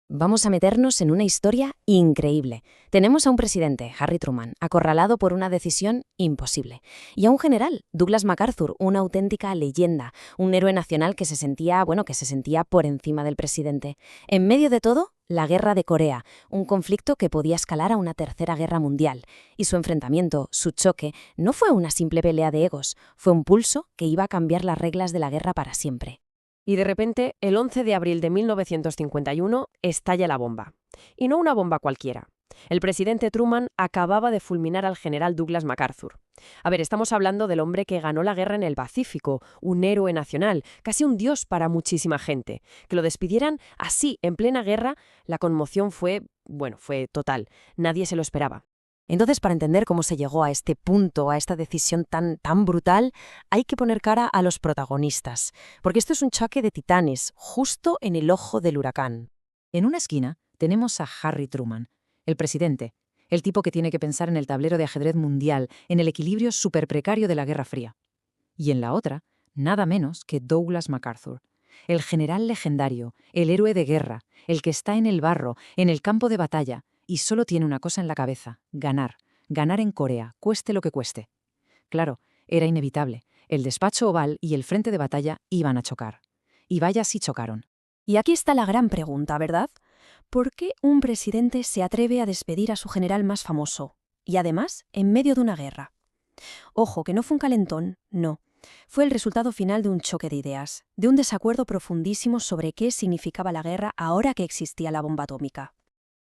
Vamos a meternos en una historia increíble. Tenemos a un presidente, Harry Truman, acorralado por una decisión imposible. Y a un general, Douglas MacArthur, una auténtica leyenda, un héroe nacional que se sentía por encima del presidente. En medio de todo, la guerra de Corea, un conflicto que podía escalar a una tercera guerra mundial. Y su enfrentamiento, su choque, no fue una simple pelea de egos, fue un pulso que iba a cambiar las reglas de la guerra para siempre. Y de repente, el 11 de abril de 1951, estalla la bomba. Y no una bomba cualquiera. El presidente Truman acababa de fulminar al general Douglas MacArthur. A ver, estamos hablando del hombre que ganó la guerra en el Pacífico, un héroe nacional, casi un dios para muchísima gente. Que lo despidieran así, en plena guerra, la conmoción fue total. Nadie se lo esperaba. Entonces, para entender cómo se llegó a este punto, a esta decisión tan brutal, hay que poner cara a los protagonistas, porque esto es un choque de titanes, justo en el ojo del huracán. En una esquina tenemos a Harry Truman, el presidente, el tipo que tiene que pensar en el tablero de ajedrez mundial, en el equilibrio súper precario de la Guerra Fría. Y en la otra, nada menos que Douglas MacArthur, el general legendario, el héroe de guerra, el que está en el barro, en el campo de batalla, y solo tiene una cosa en la cabeza: ganar. Ganar en Corea, cueste lo que cueste. Claro, era inevitable. El despacho oval y el frente de batalla iban a chocar. Y vaya si chocaron. Y aquí está la gran pregunta, ¿verdad? ¿Por qué un presidente se atreve a despedir a su general más famoso? Y además, en medio de una guerra. Ojo, que no fue un calentón, no. Fue el resultado final de un choque de ideas, de un desacuerdo profundísimo sobre qué significaba la guerra ahora que existía la bomba atómica.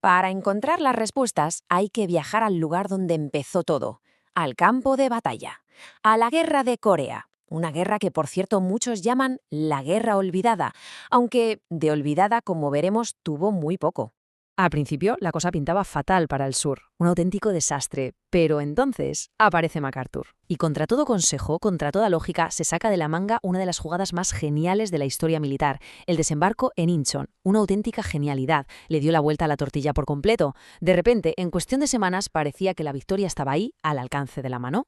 Para encontrar las respuestas hay que viajar al lugar donde empezó todo, al campo de batalla, a la guerra de Corea. Una guerra que, por cierto, muchos llaman la guerra olvidada, aunque de olvidada, como veremos, tuvo muy poco. Al principio, la cosa pintaba fatal para el sur, un auténtico desastre, pero entonces aparece MacArthur. Y contra todo consejo, contra toda lógica, se saca de la manga una de las jugadas más geniales de la historia militar, el desembarco en Incheon. Una auténtica genialidad, le dio la vuelta a la tortilla por completo. De repente, en cuestión de semanas, parecía que la victoria estaba ahí, al alcance de la mano.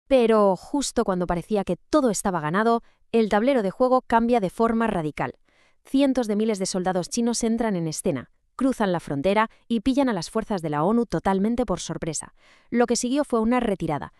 Pero justo cuando parecía que todo estaba ganado, el tablero de juego cambia de forma radical. Cientos de miles de soldados chinos entran en escena, cruzan la frontera y pillan a las fuerzas de la ONU totalmente por sorpresa. Lo que siguió fue una retirada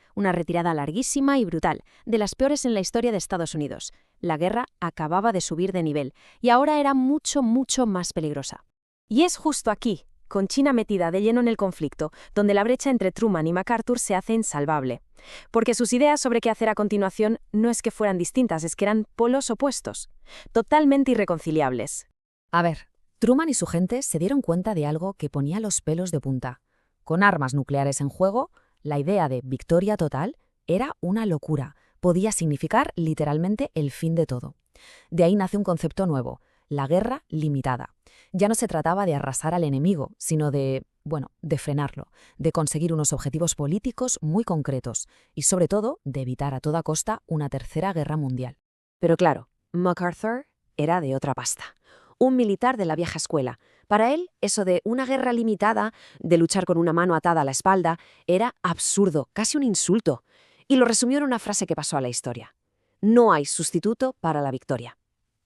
larguísima y brutal, de las peores en la historia de Estados Unidos. La guerra acababa de subir de nivel y ahora era mucho más peligrosa. Y es justo aquí, con China metida de lleno en el conflicto, donde la brecha entre Truman y MacArthur se hace insalvable. Porque sus ideas sobre qué hacer a continuación no es que fueran distintas, es que eran polos opuestos, totalmente irreconciliables. A ver, Truman y su gente se dieron cuenta de algo que ponía los pelos de punta. Con armas nucleares en juego, la idea de victoria total era una locura. Podía significar literalmente el fin de todo. De ahí nace un concepto nuevo: la guerra limitada. Ya no se trataba de arrasar al enemigo, sino de frenarlo, de conseguir unos objetivos políticos muy concretos y, sobre todo, de evitar a toda costa una tercera guerra mundial. Pero claro, MacArthur era de otra pasta. Un militar de la vieja escuela. Para él, eso de una guerra limitada, de luchar con una mano atada a la espalda, era absurdo, casi un insulto. Y lo resumió en una frase que pasó a la historia: no hay sustituto para la victoria.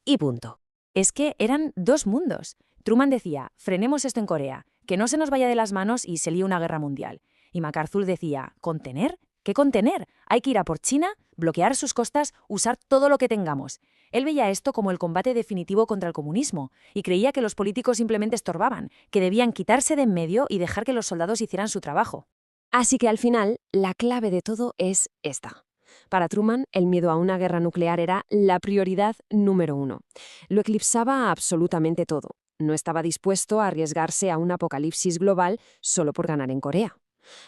Y punto. Es que eran dos mundos. Truman decía, frenemos esto en Corea, que no se nos vaya de las manos y se líe una guerra mundial. Y MacArthur decía, ¿contener? ¿Qué contener? Hay que ir a por China, bloquear sus costas, usar todo lo que tengamos. Él veía esto como el combate definitivo contra el comunismo y creía que los políticos simplemente estorbaban, que debían quitarse de en medio y dejar que los soldados hicieran su trabajo. Así que al final, la clave de todo es esta. Para Truman, el miedo a una guerra nuclear era la prioridad número 1. Lo eclipsaba absolutamente todo. No estaba dispuesto a arriesgarse a un apocalipsis global solo por ganar en Corea.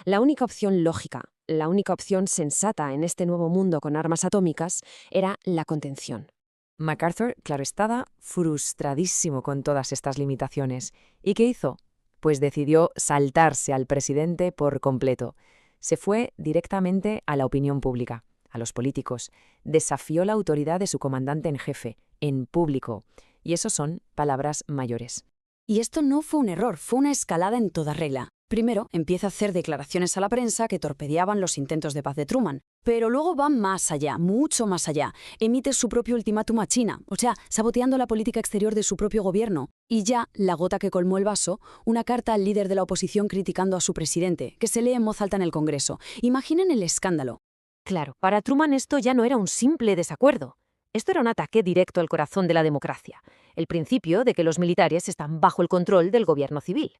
La única opción lógica, la única opción sensata en este nuevo mundo con armas atómicas era la contención. MacArthur, claro, estaba frustradísimo con todas estas limitaciones. ¿Y qué hizo? Pues decidió saltarse al presidente por completo. Se fue directamente a la opinión pública, a los políticos. Desafió la autoridad de su comandante en jefe, en público. Y eso son palabras mayores. Y esto no fue un error, fue una escalada en toda regla. Primero, empieza a hacer declaraciones a la prensa que torpedeaban los intentos de paz de Truman. Pero luego va más allá, mucho más allá. Emite su propio ultimátum a China, o sea, saboteando la política exterior de su propio gobierno. Y ya, la gota que colmó el vaso, una carta al líder de la oposición criticando a su presidente, que se lee en voz alta en el Congreso. Imaginen el escándalo. Claro, para Truman esto ya no era un simple desacuerdo. Esto era un ataque directo al corazón de la democracia, el principio de que los militares están bajo el control del gobierno civil.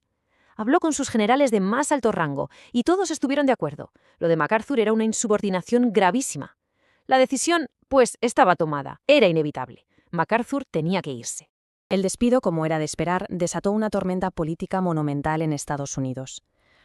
Habló con sus generales de más alto rango y todos estuvieron de acuerdo. Lo de MacArthur era una insubordinación gravísima. La decisión, pues, estaba tomada. Era inevitable. MacArthur tenía que irse. El despido, como era de esperar, desató una tormenta política monumental en Estados Unidos.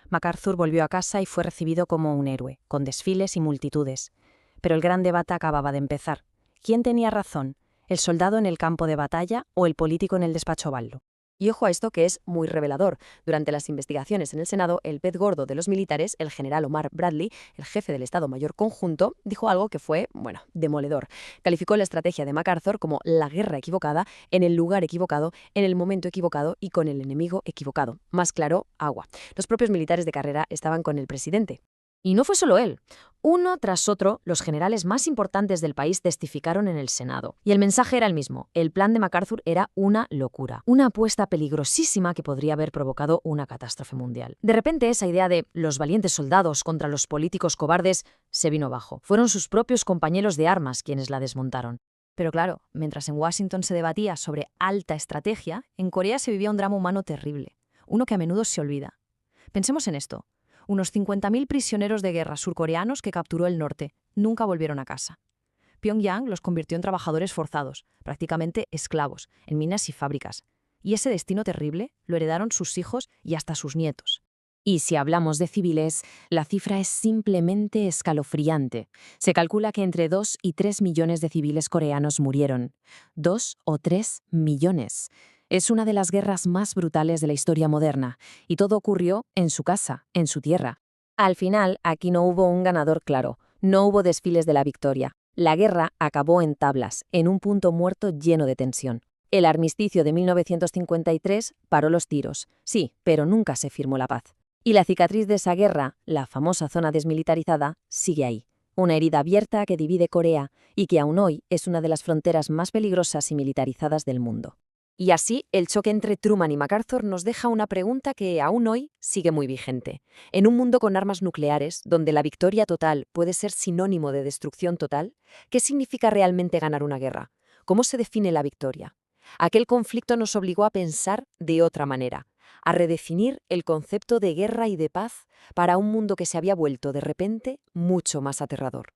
MacArthur volvió a casa y fue recibido como un héroe, con desfiles y multitudes. Pero el gran debate acababa de empezar. ¿Quién tenía razón? ¿El soldado en el campo de batalla o el político en el despacho Oval? Y ojo a esto que es muy revelador. Durante las investigaciones en el Senado, el pez gordo de los militares, el general Omar Bradley, el jefe del Estado Mayor Conjunto, dijo algo que fue, demoledor. Calificó la estrategia de MacArthur como la guerra equivocada, en el lugar equivocado, en el momento equivocado y con el enemigo equivocado. Más claro, agua. Los propios militares de carrera estaban con el presidente. Y no fue solo él. Uno tras otro, los generales más importantes del país testificaron en el Senado. Y el mensaje era el mismo. El plan de MacArthur era una locura. Una apuesta peligrosísima que podría haber provocado una catástrofe mundial. De repente, esa idea de los valientes soldados contra los políticos cobardes se vino abajo. Fueron sus propios compañeros de armas quienes la desmontaron. Pero claro, mientras en Washington se debatía sobre alta estrategia, en Corea se vivía un drama humano terrible. Uno que a menudo se olvida. Pensemos en esto. Unos 50.000 prisioneros de guerra surcoreanos que capturó el norte nunca volvieron a casa. Pyongyang los convirtió en trabajadores forzados, prácticamente esclavos, en minas y fábricas. Y ese destino terrible lo heredaron sus hijos y hasta sus nietos. Y si hablamos de civiles, la cifra es simplemente escalofriante. Se calcula que entre 2 y 3 millones de civiles coreanos murieron. 2 o 3 millones. Es una de las guerras más brutales de la historia moderna, y todo ocurrió en su casa, en su tierra. Al final, aquí no hubo un ganador claro, no hubo desfiles de la victoria. La guerra acabó en tablas, en un punto muerto lleno de tensión. El armisticio de 1953 paró los tiros, sí, pero nunca se firmó la paz. Y la cicatriz de esa guerra, la famosa zona desmilitarizada, sigue ahí. Una herida abierta que divide Corea y que aún hoy es una de las fronteras más peligrosas y militarizadas del mundo. Y así, el choque entre Truman y MacArthur nos deja una pregunta que aún hoy sigue muy vigente. En un mundo con armas nucleares, donde la victoria total puede ser sinónimo de destrucción total, ¿qué significa realmente ganar una guerra? ¿Cómo se define la victoria? Aquel conflicto nos obligó a pensar de otra manera, a redefinir el concepto de guerra y de paz para un mundo que se había vuelto de repente mucho más aterrador.